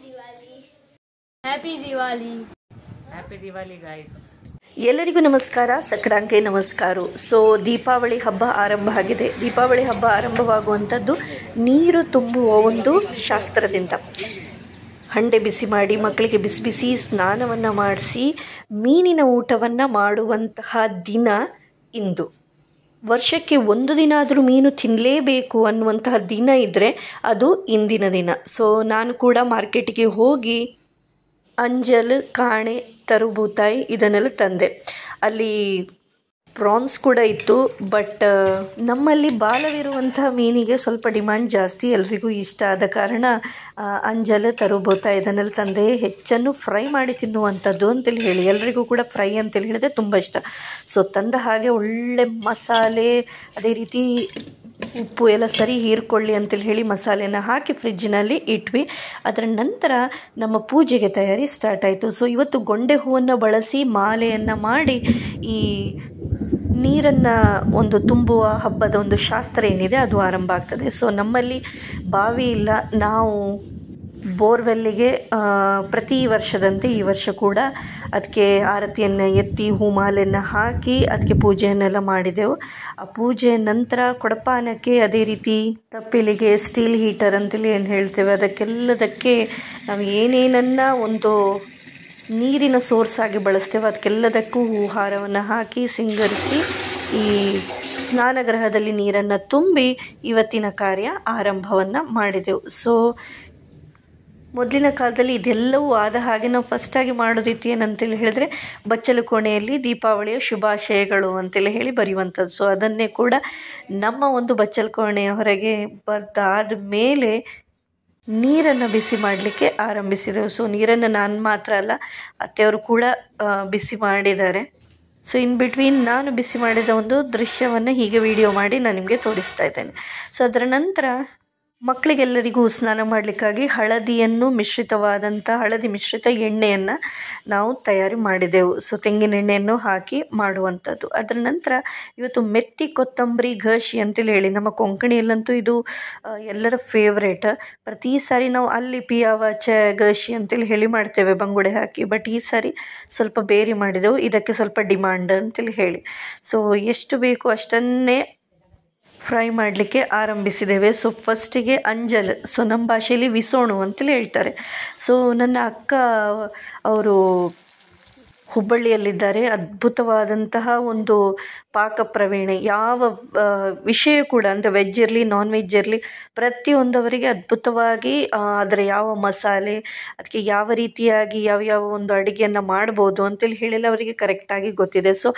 Diwali. Happy Diwali. Happy Diwali guys. ಎಲ್ಲರಿಗೂ ನಮಸ್ಕಾರ, ಸಕ್ರಾಂತಿ ನಮಸ್ಕಾರ. ಸೊ ದೀಪಾವಳಿ ಹಬ್ಬ ಆರಂಭ ಆಗಿದೆ. ದೀಪಾವಳಿ ಹಬ್ಬ ಆರಂಭವಾಗುವಂಥದ್ದು ನೀರು ತುಂಬುವ ಒಂದು ಶಾಸ್ತ್ರದಿಂದ. ಹಂಡೆ ಬಿಸಿ ಮಾಡಿ ಮಕ್ಕಳಿಗೆ ಬಿಸಿ ಬಿಸಿ ಸ್ನಾನವನ್ನು ಮಾಡಿಸಿ ಮೀನಿನ ಊಟವನ್ನು ಮಾಡುವಂತಹ ದಿನ ಇಂದು. ವರ್ಷಕ್ಕೆ ಒಂದು ದಿನ ಆದರೂ ಮೀನು ತಿನ್ನಲೇಬೇಕು ಅನ್ನುವಂತಹ ದಿನ ಇದ್ದರೆ ಅದು ಇಂದಿನ ದಿನ. ಸೊ ನಾನು ಕೂಡ ಮಾರ್ಕೆಟಿಗೆ ಹೋಗಿ ಅಂಜಲ್, ಕಾಣೆ, ತರುಬೂತಾಯಿ ಇದನ್ನೆಲ್ಲ ತಂದೆ. ಅಲ್ಲಿ ಪ್ರಾನ್ಸ್ ಕೂಡ ಇತ್ತು. ಬಟ್ ನಮ್ಮಲ್ಲಿ ಬಾಲವಿರುವಂತಹ ಮೀನಿಗೆ ಸ್ವಲ್ಪ ಡಿಮ್ಯಾಂಡ್ ಜಾಸ್ತಿ, ಎಲ್ರಿಗೂ ಇಷ್ಟ ಆದ ಕಾರಣ ಅಂಜಲ್, ತರುಬೂತಾಯಿ ಇದನ್ನೆಲ್ಲ ತಂದೆ. ಹೆಚ್ಚನ್ನು ಫ್ರೈ ಮಾಡಿ ತಿನ್ನುವಂಥದ್ದು ಅಂತೇಳಿ ಹೇಳಿ, ಎಲ್ರಿಗೂ ಕೂಡ ಫ್ರೈ ಅಂತೇಳಿ ಹೇಳಿದ್ರೆ ತುಂಬ ಇಷ್ಟ. ಸೊ ತಂದ ಹಾಗೆ ಒಳ್ಳೆ ಮಸಾಲೆ, ಅದೇ ರೀತಿ ಉಪ್ಪು ಎಲ್ಲ ಸರಿ ಹೀರ್ಕೊಳ್ಳಿ ಅಂತೇಳಿ ಹೇಳಿ ಮಸಾಲೆನ ಹಾಕಿ ಫ್ರಿಜ್ಜಿನಲ್ಲಿ ಇಟ್ವಿ. ಅದರ ನಂತರ ನಮ್ಮ ಪೂಜೆಗೆ ತಯಾರಿ ಸ್ಟಾರ್ಟ್ ಆಯಿತು. ಸೊ ಇವತ್ತು ಗೊಂಡೆ ಹೂವನ್ನು ಬಳಸಿ ಮಾಲೆಯನ್ನು ಮಾಡಿ ಈ ನೀರನ್ನು ಒಂದು ತುಂಬುವ ಹಬ್ಬದ ಒಂದು ಶಾಸ್ತ್ರ ಏನಿದೆ ಅದು ಆರಂಭ ಆಗ್ತದೆ. ಸೊ ನಮ್ಮಲ್ಲಿ ಬಾವಿ ಇಲ್ಲ, ನಾವು ಬೋರ್ವೆಲ್ಲಿಗೆ ಪ್ರತಿ ವರ್ಷದಂತೆ ಈ ವರ್ಷ ಕೂಡ ಅದಕ್ಕೆ ಆರತಿಯನ್ನು ಎತ್ತಿ ಹೂಮಾಲೆಯನ್ನು ಹಾಕಿ ಅದಕ್ಕೆ ಪೂಜೆಯನ್ನೆಲ್ಲ ಮಾಡಿದೆವು. ಆ ಪೂಜೆ ನಂತರ ಕೊಡಪಾನಕ್ಕೆ, ಅದೇ ರೀತಿ ತಪ್ಪಿಲಿಗೆ, ಸ್ಟೀಲ್ ಹೀಟರ್ ಅಂತೇಳಿ ಏನು ಹೇಳ್ತೇವೆ ಅದಕ್ಕೆಲ್ಲದಕ್ಕೆ ನಾವು ಏನೇನನ್ನು ಒಂದು ನೀರಿನ ಸೋರ್ಸ್ ಆಗಿ ಬಳಸ್ತೇವೆ ಅದಕ್ಕೆಲ್ಲದಕ್ಕೂ ಹೂಹಾರವನ್ನು ಹಾಕಿ ಸಿಂಗರಿಸಿ ಈ ಸ್ನಾನಗೃಹದಲ್ಲಿ ನೀರನ್ನು ತುಂಬಿ ಇವತ್ತಿನ ಕಾರ್ಯ ಆರಂಭವನ್ನು ಮಾಡಿದೆವು. ಸೊ ಮೊದಲಿನ ಕಾಲದಲ್ಲಿ ಇದೆಲ್ಲವೂ ಆದ ಹಾಗೆ ನಾವು ಫಸ್ಟಾಗಿ ಮಾಡೋದಿತ್ತು ಏನಂತೇಳಿ ಹೇಳಿದ್ರೆ ಬಚ್ಚಲು ಕೋಣೆಯಲ್ಲಿ ದೀಪಾವಳಿಯ ಶುಭಾಶಯಗಳು ಅಂತೇಳಿ ಹೇಳಿ ಬರೆಯುವಂಥದ್ದು. ಸೊ ಅದನ್ನೇ ಕೂಡ ನಮ್ಮ ಒಂದು ಬಚ್ಚಲು ಕೋಣೆಯ ಹೊರಗೆ ಬರ್ದಾದ ಮೇಲೆ ನೀರನ್ನು ಬಿಸಿ ಮಾಡಲಿಕ್ಕೆ ಆರಂಭಿಸಿದೆವು. ಸೊ ನೀರನ್ನು ನಾನು ಮಾತ್ರ ಅಲ್ಲ, ಅತ್ತೆಯವರು ಕೂಡ ಬಿಸಿ ಮಾಡಿದ್ದಾರೆ. ಸೊ ಇನ್ ಬಿಟ್ವೀನ್ ನಾನು ಬಿಸಿ ಮಾಡಿದ ಒಂದು ದೃಶ್ಯವನ್ನು ಹೀಗೆ ವಿಡಿಯೋ ಮಾಡಿ ನಾನು ನಿಮಗೆ ತೋರಿಸ್ತಾ ಇದ್ದೇನೆ. ಸೊ ಅದರ ನಂತರ ಮಕ್ಕಳಿಗೆಲ್ಲರಿಗೂ ಸ್ನಾನ ಮಾಡಲಿಕ್ಕಾಗಿ ಹಳದಿ ಮಿಶ್ರಿತ ಎಣ್ಣೆಯನ್ನು ನಾವು ತಯಾರಿ ಮಾಡಿದೆವು. ಸೊ ತೆಂಗಿನ ಎಣ್ಣೆಯನ್ನು ಹಾಕಿ ಮಾಡುವಂಥದ್ದು. ಅದರ ನಂತರ ಇವತ್ತು ಮೆತ್ತಿ ಕೊತ್ತಂಬರಿ ಘಷಿ ಅಂತೇಳಿ ಹೇಳಿ, ನಮ್ಮ ಕೊಂಕಣಿಯಲ್ಲಂತೂ ಇದು ಎಲ್ಲರ ಫೇವ್ರೇಟ್. ಪ್ರತಿ ಸಾರಿ ನಾವು ಅಲ್ಲಿ ಪಿಯಾವ ಘಷಿ ಅಂತೇಳಿ ಹೇಳಿ ಮಾಡ್ತೇವೆ ಬಂಗುಡೆ ಹಾಕಿ. ಬಟ್ ಈ ಸಾರಿ ಸ್ವಲ್ಪ ಬೇರೆ ಮಾಡಿದೆವು, ಇದಕ್ಕೆ ಸ್ವಲ್ಪ ಡಿಮಾಂಡ್ ಅಂತೇಳಿ ಹೇಳಿ. ಸೊ ಎಷ್ಟು ಬೇಕು ಅಷ್ಟನ್ನೇ ಫ್ರೈ ಮಾಡಲಿಕ್ಕೆ ಆರಂಭಿಸಿದ್ದೇವೆ. ಸೊ ಫಸ್ಟಿಗೆ ಅಂಜಲ್, ಸೊ ನಮ್ಮ ಭಾಷೆಯಲ್ಲಿ ವಿಸೋಣು ಅಂತೇಳಿ ಹೇಳ್ತಾರೆ. ಸೊ ನನ್ನ ಅಕ್ಕ ಅವರು ಹುಬ್ಬಳ್ಳಿಯಲ್ಲಿದ್ದಾರೆ. ಅದ್ಭುತವಾದಂತಹ ಒಂದು ಪಾಕ ಪ್ರವೀಣೆ. ಯಾವ ವಿಷಯ ಕೂಡ ಅಂದರೆ ವೆಜ್ ಇರಲಿ ನಾನ್ ವೆಜ್ ಇರಲಿ ಪ್ರತಿಯೊಂದವರಿಗೆ ಅದ್ಭುತವಾಗಿ ಅದರ ಯಾವ ಮಸಾಲೆ, ಅದಕ್ಕೆ ಯಾವ ರೀತಿಯಾಗಿ ಯಾವ ಒಂದು ಅಡುಗೆಯನ್ನು ಮಾಡ್ಬೋದು ಅಂತೇಳಿ ಹೇಳಿಲ್ಲ, ಅವರಿಗೆ ಕರೆಕ್ಟಾಗಿ ಗೊತ್ತಿದೆ. ಸೊ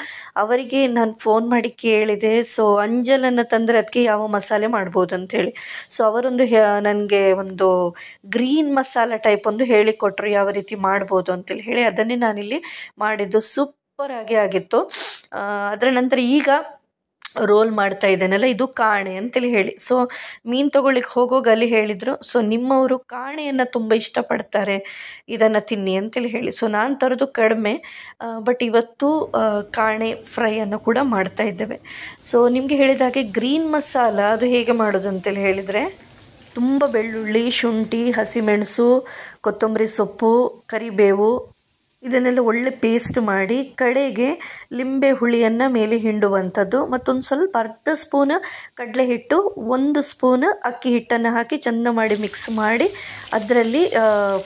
ಅವರಿಗೆ ನಾನು ಫೋನ್ ಮಾಡಿ ಕೇಳಿದೆ, ಸೊ ಅಂಜಲನ್ನು ತಂದರೆ ಅದಕ್ಕೆ ಯಾವ ಮಸಾಲೆ ಮಾಡ್ಬೋದು ಅಂತೇಳಿ. ಸೊ ಅವರೊಂದು ನನಗೆ ಒಂದು ಗ್ರೀನ್ ಮಸಾಲ ಟೈಪ್ ಒಂದು ಹೇಳಿಕೊಟ್ರು ಯಾವ ರೀತಿ ಮಾಡ್ಬೋದು ಅಂತೇಳಿ ಹೇಳಿ. ಅದನ್ನೇ ನಾನಿಲ್ಲಿ ಮಾಡಿದ್ದು. ಸೂಪರ್ ಆಗಿ ಆಗಿತ್ತು. ಅದರ ನಂತರ ಈಗ ರೋಲ್ ಮಾಡ್ತಾ ಇದ್ದೇನಲ್ಲ, ಇದು ಕಾಣೆ ಅಂತೇಳಿ ಹೇಳಿ. ಸೊ ಮೀನು ತೊಗೊಳ್ಳಿಕ್ಕೆ ಹೋಗೋಗಿ ಅಲ್ಲಿ ಹೇಳಿದರು, ಸೊ ನಿಮ್ಮವರು ಕಾಣೆಯನ್ನು ತುಂಬ ಇಷ್ಟಪಡ್ತಾರೆ, ಇದನ್ನು ತಿನ್ನಿ ಅಂತೇಳಿ ಹೇಳಿ. ಸೊ ನಾನು ತರೋದು ಕಡಿಮೆ, ಬಟ್ ಇವತ್ತು ಕಾಣೆ ಫ್ರೈಯನ್ನು ಕೂಡ ಮಾಡ್ತಾ ಇದ್ದೇವೆ. ಸೊ ನಿಮಗೆ ಹೇಳಿದಾಗೆ ಗ್ರೀನ್ ಮಸಾಲ ಅದು ಹೇಗೆ ಮಾಡೋದು ಅಂತೇಳಿ ಹೇಳಿದರೆ, ತುಂಬ ಬೆಳ್ಳುಳ್ಳಿ, ಶುಂಠಿ, ಹಸಿಮೆಣಸು, ಕೊತ್ತಂಬರಿ ಸೊಪ್ಪು, ಕರಿಬೇವು ಇದನ್ನೆಲ್ಲ ಒಳ್ಳೆ ಪೇಸ್ಟ್ ಮಾಡಿ ಕಡೆಗೆ ಲಿಂಬೆ ಹುಳಿಯನ್ನು ಮೇಲೆ ಹಿಂಡುವಂಥದ್ದು, ಮತ್ತೊಂದು ಸ್ವಲ್ಪ ಅರ್ಧ ಸ್ಪೂನ್ ಕಡಲೆ ಹಿಟ್ಟು, 1 ಸ್ಪೂನ್ ಅಕ್ಕಿ ಹಿಟ್ಟನ್ನು ಹಾಕಿ ಚೆಂದ ಮಾಡಿ ಮಿಕ್ಸ್ ಮಾಡಿ ಅದರಲ್ಲಿ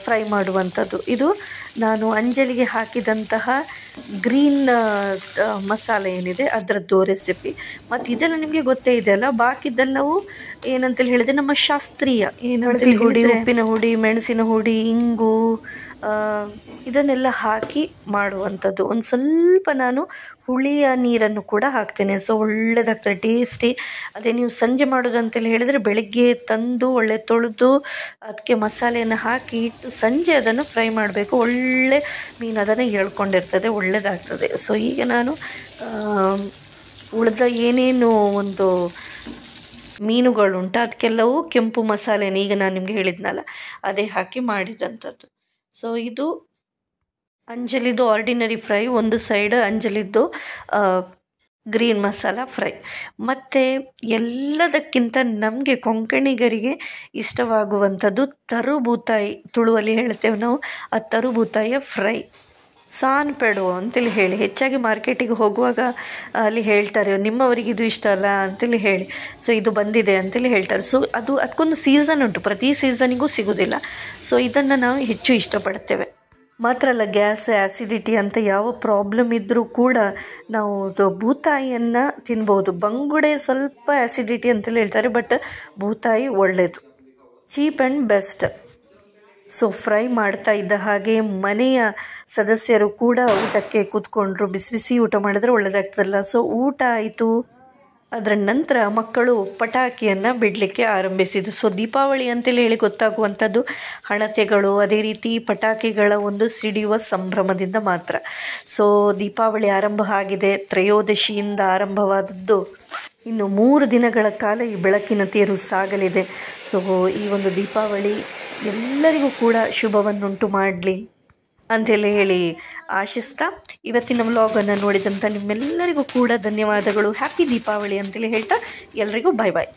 ಫ್ರೈ ಮಾಡುವಂಥದ್ದು. ಇದು ನಾನು ಅಂಜಲಿಗೆ ಹಾಕಿದಂತಹ ಗ್ರೀನ್ ಮಸಾಲೆ ಏನಿದೆ ಅದರದ್ದು ರೆಸಿಪಿ. ಮತ್ತು ಇದೆಲ್ಲ ನಿಮಗೆ ಗೊತ್ತೇ ಇದೆಯಲ್ಲ. ಬಾಕಿದೆಲ್ಲವೂ ಏನಂತೇಳಿ ಹೇಳಿದರೆ ನಮ್ಮ ಶಾಸ್ತ್ರೀಯ, ಏನಂತೇಳಿ ಹುಡಿ, ಉಪ್ಪಿನ ಹುಡಿ, ಮೆಣಸಿನ ಹುಡಿ, ಇಂಗು ಇದನ್ನೆಲ್ಲ ಹಾಕಿ ಮಾಡುವಂಥದ್ದು. ಒಂದು ಸ್ವಲ್ಪ ನಾನು ಹುಳಿಯ ನೀರನ್ನು ಕೂಡ ಹಾಕ್ತೇನೆ. ಸೊ ಒಳ್ಳೆಯದಾಗ್ತದೆ, ಟೇಸ್ಟಿ. ಅದೇ ನೀವು ಸಂಜೆ ಮಾಡೋದು ಅಂತೇಳಿ ಹೇಳಿದರೆ ಬೆಳಿಗ್ಗೆ ತಂದು ಒಳ್ಳೆ ತೊಳೆದು ಅದಕ್ಕೆ ಮಸಾಲೆಯನ್ನು ಹಾಕಿ ಇಟ್ಟು ಸಂಜೆ ಅದನ್ನು ಫ್ರೈ ಮಾಡಬೇಕು. ಒಳ್ಳೆ ಮೀನು ಅದನ್ನು ಎಳ್ಕೊಂಡಿರ್ತದೆ, ಒಳ್ಳೆಯದಾಗ್ತದೆ. ಸೊ ಈಗ ನಾನು ಉಳಿದ ಏನೇನು ಒಂದು ಮೀನುಗಳುಂಟು ಅದಕ್ಕೆಲ್ಲವೂ ಕೆಂಪು ಮಸಾಲೆನ ಈಗ ನಾನು ನಿಮಗೆ ಹೇಳಿದ್ನಲ್ಲ ಅದೇ ಹಾಕಿ ಮಾಡಿದಂಥದ್ದು. ಸೊ ಇದು ಅಂಜಲಿದ್ದು ಆರ್ಡಿನರಿ ಫ್ರೈ. ಒಂದು ಸೈಡ್ ಅಂಜಲಿದ್ದು ಗ್ರೀನ್ ಮಸಾಲ ಫ್ರೈ. ಮತ್ತು ಎಲ್ಲದಕ್ಕಿಂತ ನಮಗೆ ಕೊಂಕಣಿಗರಿಗೆ ಇಷ್ಟವಾಗುವಂಥದ್ದು ತರುಬೂತಾಯಿ, ತುಳುವಲ್ಲಿ ಹೇಳ್ತೇವೆ ನಾವು, ಆ ತರುಬೂತಾಯಿಯ ಫ್ರೈ, ಸಾನ್ ಪೆಡು ಅಂತೇಳಿ ಹೇಳಿ. ಹೆಚ್ಚಾಗಿ ಮಾರ್ಕೆಟಿಗೆ ಹೋಗುವಾಗ ಅಲ್ಲಿ ಹೇಳ್ತಾರೆ, ನಿಮ್ಮವರಿಗೆ ಇದು ಇಷ್ಟ ಅಲ್ಲ ಅಂತೇಳಿ ಹೇಳಿ, ಸೊ ಇದು ಬಂದಿದೆ ಅಂತೇಳಿ ಹೇಳ್ತಾರೆ. ಸೊ ಅದಕ್ಕೊಂದು ಸೀಸನ್ ಉಂಟು, ಪ್ರತಿ ಸೀಸನಿಗೂ ಸಿಗೋದಿಲ್ಲ. ಸೊ ಇದನ್ನು ನಾವು ಹೆಚ್ಚು ಇಷ್ಟಪಡ್ತೇವೆ. ಮಾತ್ರ ಅಲ್ಲ, ಗ್ಯಾಸ್, ಆ್ಯಸಿಡಿಟಿ ಅಂತ ಯಾವ ಪ್ರಾಬ್ಲಮ್ ಇದ್ದರೂ ಕೂಡ ನಾವು ಬೂತಾಯಿಯನ್ನು ತಿನ್ಬೋದು. ಬಂಗುಡೆ ಸ್ವಲ್ಪ ಆ್ಯಸಿಡಿಟಿ ಅಂತೇಳಿ ಹೇಳ್ತಾರೆ, ಬಟ್ ಬೂತಾಯಿ ಒಳ್ಳೆಯದು, cheap and best. So fry ಮಾಡ್ತಾ ಇದ್ದ ಹಾಗೆ ಮನೆಯ ಸದಸ್ಯರು ಕೂಡ ಊಟಕ್ಕೆ ಕೂತ್ಕೊಂಡ್ರು. ಬಿಸಿ ಬಿಸಿ ಊಟ ಮಾಡಿದ್ರೆ ಒಳ್ಳೆಯದಾಗ್ತದಲ್ಲ. ಸೊ ಊಟ ಆಯಿತು, ಅದರ ನಂತರ ಮಕ್ಕಳು ಪಟಾಕಿಯನ್ನು ಬಿಡಲಿಕ್ಕೆ ಆರಂಭಿಸಿದರು. ಸೊ ದೀಪಾವಳಿ ಅಂತೇಳಿ ಹೇಳಿ ಗೊತ್ತಾಗುವಂಥದ್ದು ಹಣತೆಗಳು, ಅದೇ ರೀತಿ ಪಟಾಕಿಗಳ ಒಂದು ಸಿಡಿಯುವ ಸಂಭ್ರಮದಿಂದ ಮಾತ್ರ. ಸೊ ದೀಪಾವಳಿ ಆರಂಭ ಆಗಿದೆ, ತ್ರಯೋದಶಿಯಿಂದ ಆರಂಭವಾದದ್ದು. ಇನ್ನು 3 ದಿನಗಳ ಕಾಲ ಈ ಬೆಳಕಿನ ತೇರು ಸಾಗಲಿದೆ. ಸೊ ಈ ಒಂದು ದೀಪಾವಳಿ ಎಲ್ಲರಿಗೂ ಕೂಡ ಶುಭವನ್ನುಂಟು ಮಾಡಲಿ ಅಂಥೇಳಿ ಹೇಳಿ ಆಶಿಸ್ತಾ, ಇವತ್ತಿನ ವ್ಲಾಗನ್ನು ನೋಡಿದಂಥ ನಿಮ್ಮೆಲ್ಲರಿಗೂ ಕೂಡ ಧನ್ಯವಾದಗಳು. ಹ್ಯಾಪಿ ದೀಪಾವಳಿ ಅಂತೇಳಿ ಹೇಳ್ತಾ ಎಲ್ರಿಗೂ ಬಾಯ್ ಬಾಯ್.